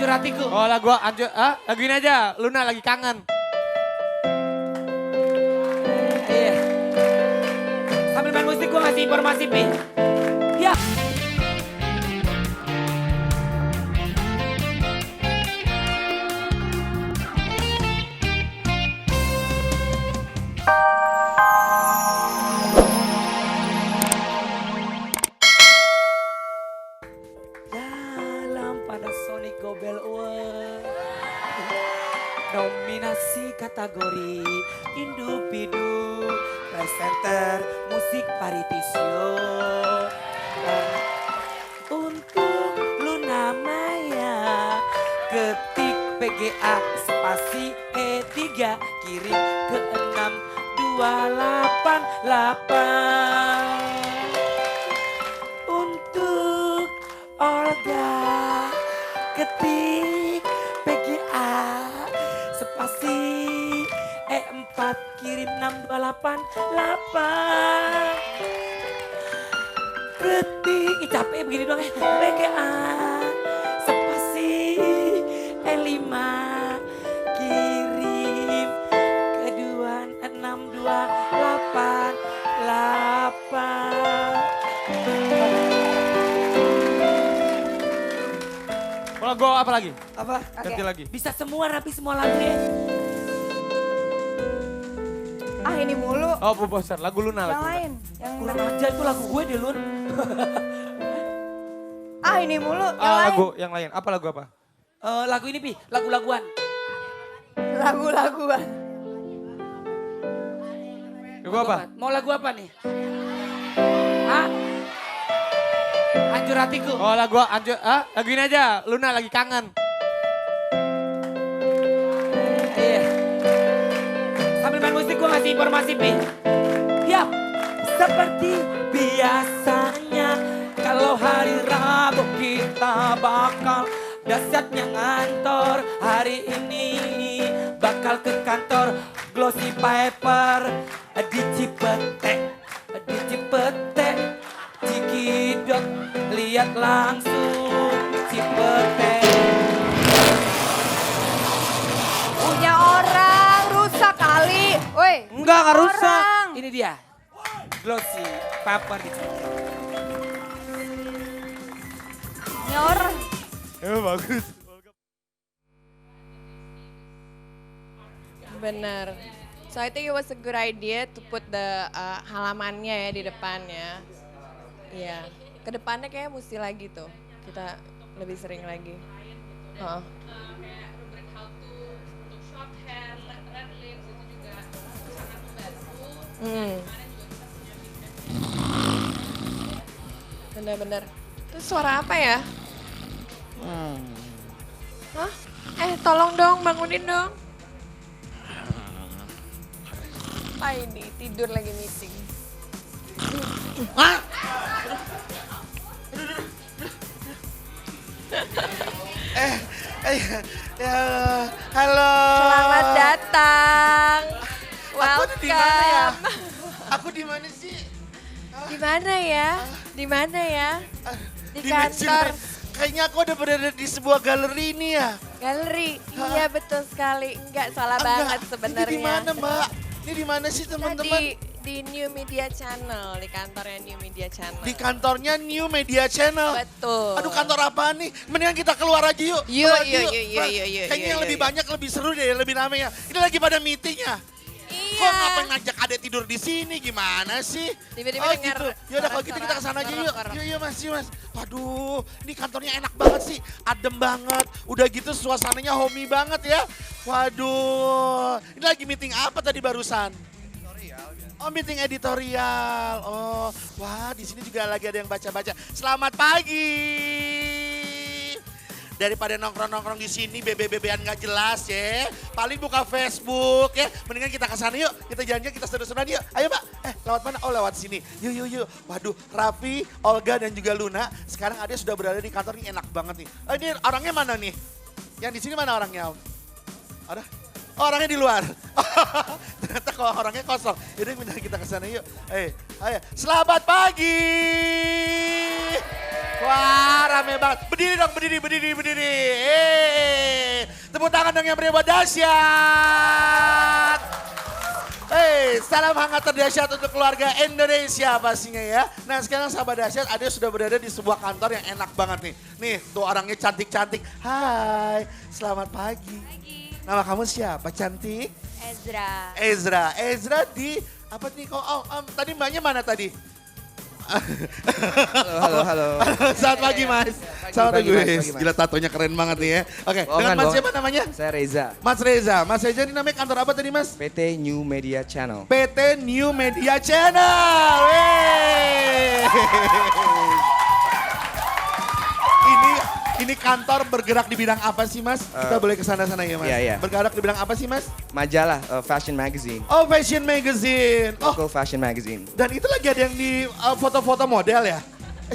Hancur hatiku. Oh lagu ini aja, Luna lagi kangen. Iya. Sambil main musik gue ngasih informasi, Pi. Ya. Dalam Panasonic Gobel Award nominasi kategori individu presenter musik variety show untuk Luna Maya, ketik PGA spasi E3 kirim ke 6288 untuk Olga, ketik PGA spasi E4 kirim 6288 ketik capek begini doang ya. PGA spasi E5 kirim ke 26288. Kalau gue apa lagi? Apa? Ganti lagi. Bisa semua rapi semua lagu ya. Ah ini mulu. Oh bosan, lagu Luna. Yang Lagu Luna. lain. Yang Kurang aja itu lagu gue deh Lun. Ah ini mulu. Yang Ah, lain. lagu yang lain. Apa lagu apa? Lagu ini Pi, lagu-laguan. Lagu-laguan. Lagu apa? Mau lagu apa nih? Hah? Hancur hatiku. Oh lagu ini aja, Luna lagi kangen. Iya. Sambil main musik gue ngasih informasi Pi. Ya, seperti biasanya kalau hari Rabu kita bakal dahsyatnya ngantor. Hari ini bakal ke kantor Glossy Paper di Cipete, Cikidot, lihat langsung Cipete. Punya orang rusak kali. Woi. Enggak rusak. Orang. Ini dia. Glossy Paper di Cipete. Punya orang. Bagus. Benar. So I think it was a good idea to put the halamannya ya di depannya. Iya. Kedepannya kayak mesti lagi tuh. Kita lebih sering lagi. Heeh. Kayak rubrik how to untuk short hair, red lips itu juga sangat membantu. Gimana juga kita punya feedback. Benar-benar. Itu suara apa ya? Hah? Tolong dong, bangunin dong. Apa ini? Tidur lagi meeting. Ya, halo. Selamat datang. Aku ada di mana ya? Welcome. Aku di mana sih? Di mana ya? Di mana ya? Di Dimensi kantor lain. Kayaknya aku udah berada di sebuah galeri ini ya. galeri. Iya betul sekali. Enggak salah banget sebenarnya. Ini di mana, Mbak? Ini di mana sih, teman-teman? Di New Media Channel, di kantornya New Media Channel. Di kantornya New Media Channel. Betul. Aduh, kantor apaan nih? Mendingan kita keluar aja yuk. Yuk, Keluar yuk, aja yuk, yuk, yuk, Kayaknya yuk, yang lebih yuk. banyak, lebih seru deh, lebih rame ya. Ini lagi pada meeting ya. Iya. Kok ngapain ngajak adek tidur di sini? Gimana sih? Tiba-tiba Oh dengar gitu. Yaudah kalau gitu kita kesana aja yuk. suara-suara. Yuk mas, yuk mas. Waduh, ini kantornya enak banget sih. Adem banget. Udah gitu suasananya homey banget ya. Waduh, ini lagi meeting apa tadi barusan? Oh, meeting editorial. Oh, wah di sini juga lagi ada yang baca-baca. Selamat pagi. Daripada nongkrong-nongkrong di sini bebe-bebean nggak jelas ya. Paling buka Facebook ya. Mendingan kita ke sana yuk. Kita jalan-jalan, kita seru-seruan yuk. Ayo Mbak. Lewat mana? Oh lewat sini. Yuk, yuk, yuk. Waduh, Raffi, Olga dan juga Luna. Sekarang ada sudah berada di kantor ini, enak banget nih. Ini orangnya mana nih? Yang di sini mana orangnya? Ada? Oh, orangnya di luar. Ternyata kalau orangnya kosong. Yaudah minta kita ke sana yuk. Ayo. Selamat pagi. Wah, rame banget. Berdiri dong, berdiri. Tepuk tangan dong yang beri buat dahsyat. Salam hangat terdahsyat untuk keluarga Indonesia pastinya ya. Nah sekarang sahabat dahsyat, Ade sudah berada di sebuah kantor yang enak banget nih. Nih tuh orangnya cantik-cantik. Hai, selamat pagi. Nama kamu siapa cantik? Ezra. Ezra di apa nih kok? Tadi mbaknya mana tadi? Halo. Selamat pagi mas. Selamat pagi mas. Gila tatonya keren banget nih ya. Oke, dengan mas siapa namanya? Saya Reza. Mas Reza. Mas Reza ini namanya kantor apa tadi mas? PT New Media Channel. PT New Media Channel. Wey. Ini kantor bergerak di bidang apa sih mas? Kita boleh kesana-sana ya mas? Iya. Bergerak di bidang apa sih mas? Majalah, fashion magazine. Oh fashion magazine. Oh Local fashion magazine. dan itu lagi ada yang di foto-foto model ya?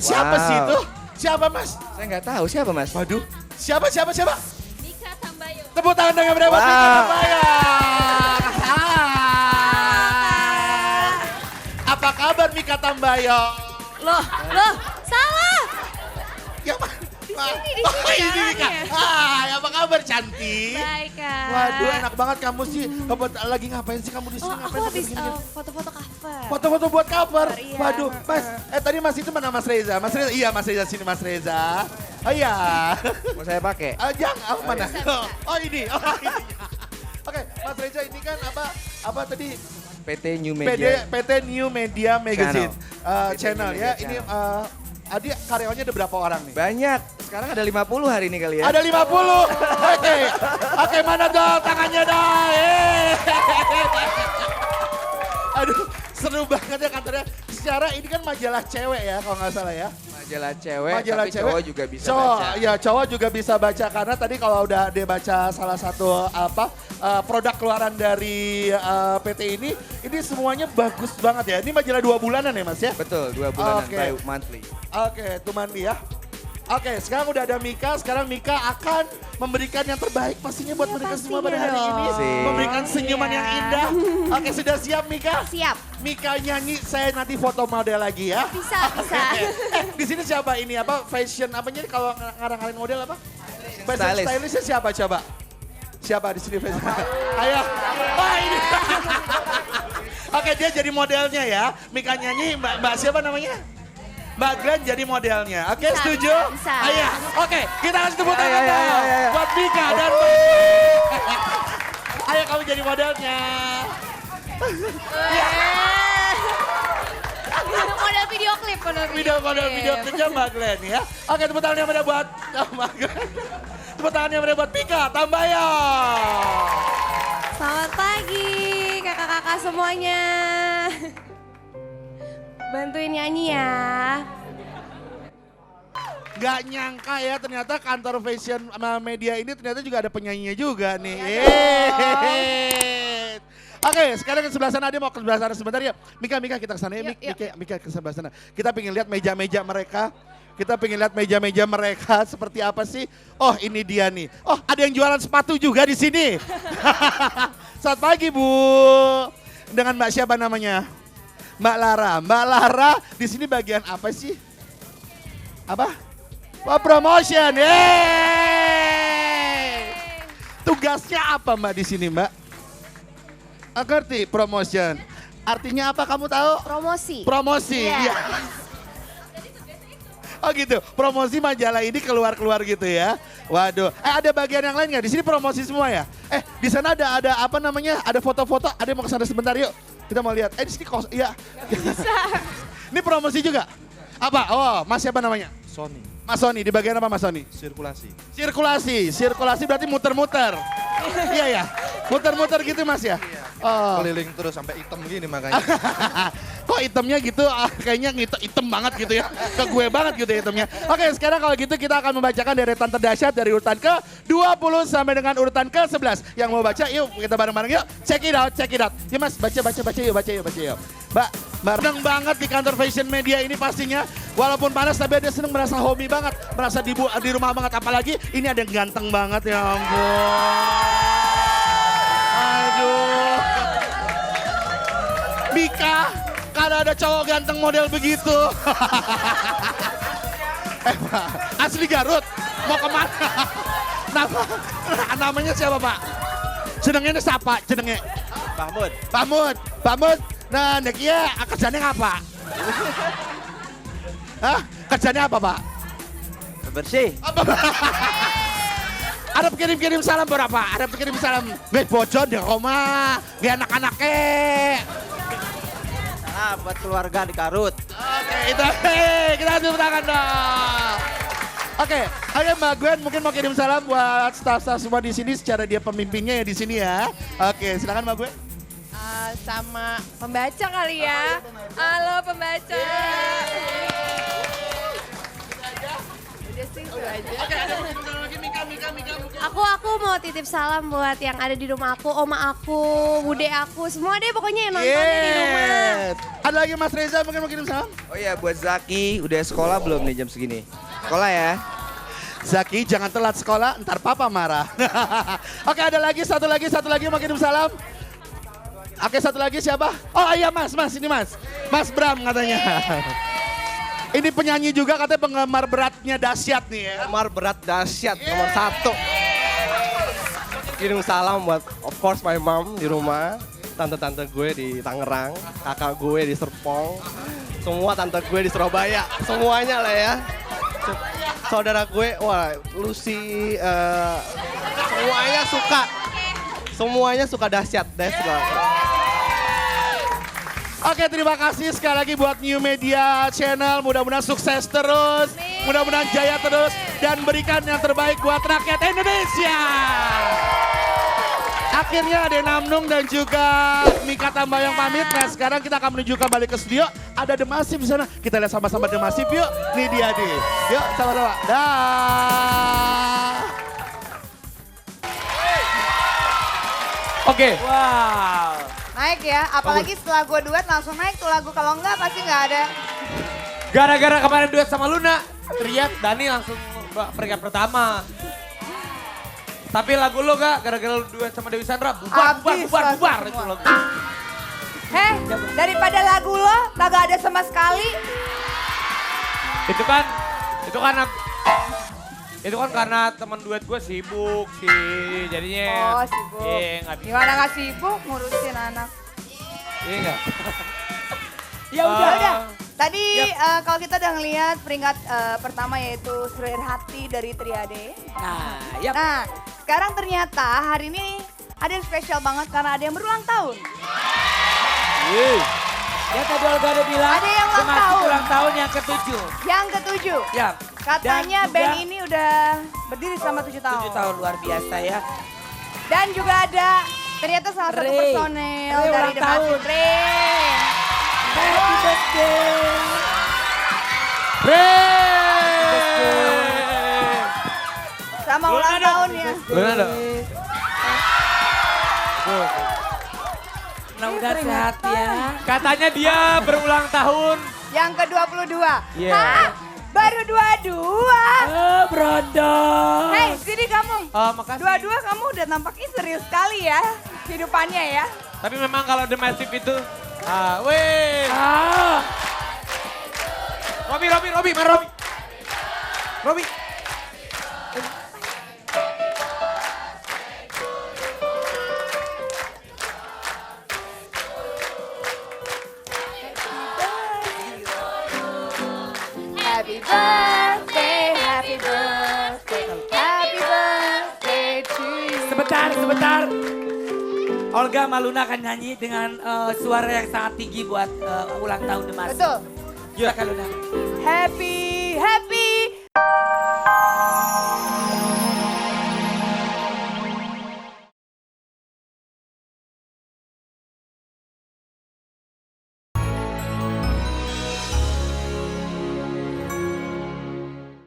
Siapa Wow. sih itu? Siapa mas? Saya nggak tahu siapa mas. Waduh, siapa? Mika Tambayo. Tepuk tangan dong yang berapa? Wow. Mika Tambayong. Apa kabar Mika Tambayong? Loh, salah. Yang mana? Di sini Ini Mika. jalannya. Apa kabar cantik? Baik, Kak. Waduh enak banget kamu sih. Lagi ngapain sih kamu di sini? Oh, aku Ngapain pakai habis begini-gini? foto-foto cover. Foto-foto buat cover. Iya. Waduh, Mas. Tadi Mas itu mana Mas Reza? Mas Reza, iya Mas Reza sini Mas Reza. Oh iya. Mau saya pakai? Jangan, mana? Oh ini. Oke, Mas Reza ini kan apa tadi? PT New Media. PT New Media Magazine. Channel Channel. ya. PT New Ini Media Adi karyawannya ada berapa orang nih? Banyak. Sekarang ada 50 hari ini kali ya. Ada 50. Oke, mana dong tangannya dong. Aduh, seru banget ya kantornya. Secara ini kan majalah cewek ya kalau nggak salah ya. Majalah cewek, Majalah tapi cewek. cowok juga bisa Cowok, baca. ya cowok juga bisa baca karena tadi kalau udah dia baca salah satu produk keluaran dari PT ini semuanya bagus banget ya. Ini majalah 2 bulanan ya Mas ya? Betul, 2 bulanan Oke. by monthly. Oke, itu mandi ya. Oke, sekarang udah ada Mika. Sekarang Mika akan memberikan yang terbaik pastinya buat mereka semua pada hari pastinya ini. dong. Sip. Memberikan senyuman yang indah. Oke, sudah siap Mika? Siap. Mika nyanyi, saya nanti foto model lagi ya. Bisa. Di sini siapa ini apa fashion apanya kalau ngarang-ngarang model apa? Fashion Stylist. stylistnya siapa coba? Siapa di sini fashion? Ayo. Wah ini. Oke dia jadi modelnya ya. Mika nyanyi, Mbak siapa namanya? Mbak Glenn jadi modelnya. Oke Bisa, setuju? bisa. Ayo. Oke kita kasih tepuk tangan Ayo, ayo, dong. ayo, ayo. Buat Mika dan Ayo kamu jadi modelnya. Model video klip. Video klipnya Mbak Glenn ya. Oke tepuk tangan yang ada buat Mbak Glenn. Tepuk tangan yang ada buat Mika Tambayong. Selamat pagi kakak-kakak semuanya. Bantuin nyanyi ya. Gak nyangka ya ternyata kantor fashion media ini ternyata juga ada penyanyinya juga nih. Oke, sekarang ke sebelah sana dia mau ke sebelah sana sebentar ya. Mika kita ke sana ya. Mika ke sebelah sana. Kita pengen lihat meja-meja mereka. Kita pengen lihat meja-meja mereka seperti apa sih. Oh ini dia nih. Oh ada yang jualan sepatu juga di sini. Selamat pagi Bu. Dengan Mbak siapa namanya? Mbak Lara. Mbak Lara di sini bagian apa sih? Apa? Wah promotion. Yeay. Tugasnya apa Mbak di sini Mbak? Ngerti promotion. Artinya apa kamu tahu? Promosi. Promosi. Iya. Iya. Oh gitu, promosi majalah ini keluar-keluar gitu ya. Waduh, ada bagian yang lain nggak? Di sini promosi semua ya? Di sana ada apa namanya? Ada foto-foto. Ada yang mau ke sana sebentar yuk. Kita mau lihat. Di sini iya. Ini promosi juga. Apa? Oh, Mas siapa namanya? Sony. Mas Sony, di bagian apa Mas Sony? Sirkulasi. Sirkulasi berarti muter-muter. Iya ya, muter-muter gitu Mas ya? Oh. Keliling terus sampai hitam gini makanya. Kok itemnya gitu kayaknya item banget gitu ya. Ke gue banget gitu ya itemnya. Oke sekarang kalau gitu kita akan membacakan deretan terdahsyat dari urutan ke 20 sampai dengan urutan ke 11. Yang mau baca yuk kita bareng-bareng yuk. Check it out. Ya Mas baca yuk. Mbak seneng banget di kantor fashion media ini pastinya. Walaupun panas tapi dia seneng merasa hobi banget. Merasa di rumah banget. Apalagi ini ada yang ganteng banget ya ampun. Aduh. Mika, kalau ada cowok ganteng model begitu. Pak, asli Garut. Mau kemana? Namanya siapa Pak? Jenengnya siapa? Jenengnya? Pak Mud. Nah, nekia kerjanya apa? Hah? Kerjanya apa Pak? Bersih. Ada kirim salam berapa? Ada kirim salam. Weh bojo di rumah, gak anak-anaknya. Salam buat keluarga di Garut. Oke, itu kita tepuk tangan dong. Oke, Mbak Gwen mungkin mau kirim salam buat staff-staff semua di sini secara dia pemimpinnya ya di sini ya. Oke, silakan Mbak Gwen. Sama pembaca kali ya. Halo pembaca. Udah sih itu aja. Aku mau titip salam buat yang ada di rumah aku, oma aku, bude aku, semua deh pokoknya yang nontonnya di rumah. Ada lagi Mas Reza mungkin mau kirim salam? Oh iya buat Zaki, udah sekolah belum nih jam segini? Sekolah ya. Zaki jangan telat sekolah, ntar papa marah. Oke, ada lagi satu lagi mau kirim salam. Oke, satu lagi siapa? Oh iya Mas, ini Mas. Mas Bram katanya. Ini penyanyi juga katanya penggemar beratnya dahsyat nih ya. Penggemar berat dahsyat nomor 1. Kirim salam buat of course my mom di rumah, tante-tante gue di Tangerang, kakak gue di Serpong, semua tante gue di Surabaya, semuanya lah ya. Saudara gue, wah Lucy, semuanya suka dahsyat, that's right. Oke, terima kasih sekali lagi buat New Media Channel. Mudah-mudahan sukses terus, mudah-mudahan jaya terus, dan berikan yang terbaik buat rakyat Indonesia. Akhirnya ada Namnung dan juga Mika Tambayong pamit. Nah, sekarang kita akan menuju kembali ke studio. Ada The Massive di sana. Kita lihat sama-sama The Massive yuk. Nih dia nih. Yuk, sama-sama. Dah. Oke. Wow. Naik ya, apalagi setelah gue duet langsung naik tuh lagu, kalau enggak pasti enggak ada. Gara-gara kemarin duet sama Luna, teriak Dani langsung peringkat pertama. Tapi lagu lo gak, gara-gara lu duet sama Dewi Sandra, bubar itu lagu. Daripada lagu lo kagak ada sama sekali. Itu kan karena teman duet gue sibuk sih, jadinya. Oh sibuk. Iya, nggak bisa. Gimana gak sibuk ngurusin anak. Iya nggak? Ya udah. Tadi kalau kita udah ngelihat peringkat pertama yaitu Selir Hati dari Triade. Nah, sekarang ternyata hari ini ada yang spesial banget karena ada yang berulang tahun. Ya tadi Olga ada bilang, ada yang ulang tahun. Ulang tahun yang ke-7. Yang ke-7. Ya. Katanya band ini udah berdiri selama 7 tahun. 7 tahun luar biasa ya. Dan juga ada ternyata salah satu personel dari The Massive, Ray. Happy birthday. Sama ulang tahun ya. Luna mudah-mudahan sehat ya. Katanya dia berulang tahun. Yang ke-22. Iya. Hah? Baru 22. Brondong. Hei, sini kamu. Oh, makasih. 22 kamu udah nampaknya serius sekali ya kehidupannya ya. Tapi memang kalau The Massive itu, Robi. Happy birthday, happy birthday, happy birthday to you. Sebentar. Olga Maluna akan nyanyi dengan suara yang sangat tinggi buat ulang tahun The Massive. Betul. Silakan Luna. Happy